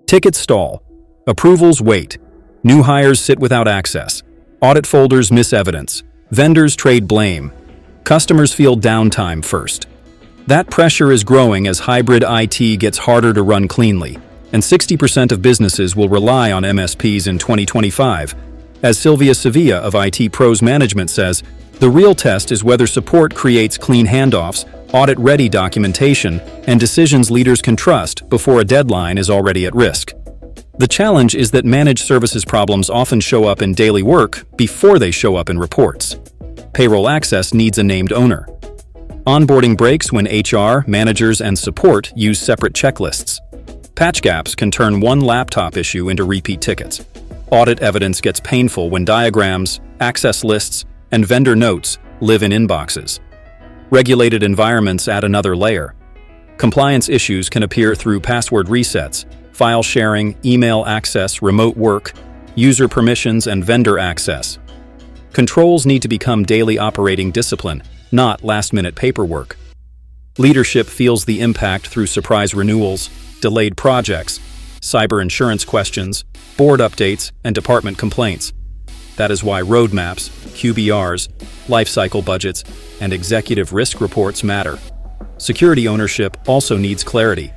Tickets stall. Approvals wait. New hires sit without access. Audit folders miss evidence. Vendors trade blame. Customers feel downtime first. That pressure is growing as hybrid IT gets harder to run cleanly, and 60% of businesses will rely on MSPs in 2025. As Sylvia Sevilla of IT Pros Management says, the real test is whether support creates clean handoffs, audit-ready documentation, and decisions leaders can trust before a deadline is already at risk. The challenge is that managed services problems often show up in daily work before they show up in reports. Payroll access needs a named owner. Onboarding breaks when HR, managers, and support use separate checklists. Patch gaps can turn one laptop issue into repeat tickets. Audit evidence gets painful when diagrams, access lists, and vendor notes live in inboxes. Regulated environments add another layer. Compliance issues can appear through password resets, file sharing, email access, remote work, user permissions, and vendor access. Controls need to become daily operating discipline, not last-minute paperwork. Leadership feels the impact through surprise renewals, delayed projects, cyber insurance questions, board updates, and department complaints. That is why roadmaps, QBRs, lifecycle budgets, and executive risk reports matter. Security ownership also needs clarity.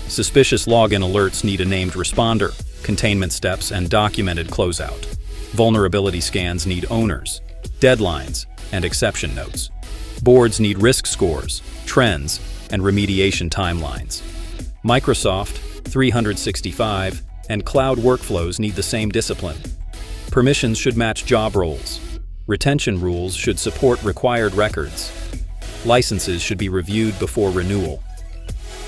Suspicious login alerts need a named responder, containment steps, and documented closeout. Vulnerability scans need owners, deadlines, and exception notes. Boards need risk scores, trends, and remediation timelines. Microsoft, 365, and cloud workflows need the same discipline. Permissions should match job roles. Retention rules should support required records. Licenses should be reviewed before renewal.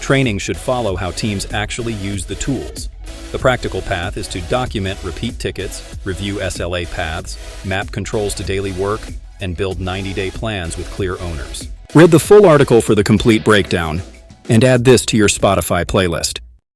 Training should follow how teams actually use the tools. The practical path is to document repeat tickets, review SLA paths, map controls to daily work, and build 90-day plans with clear owners. Read the full article for the complete breakdown, and add this to your Spotify playlist.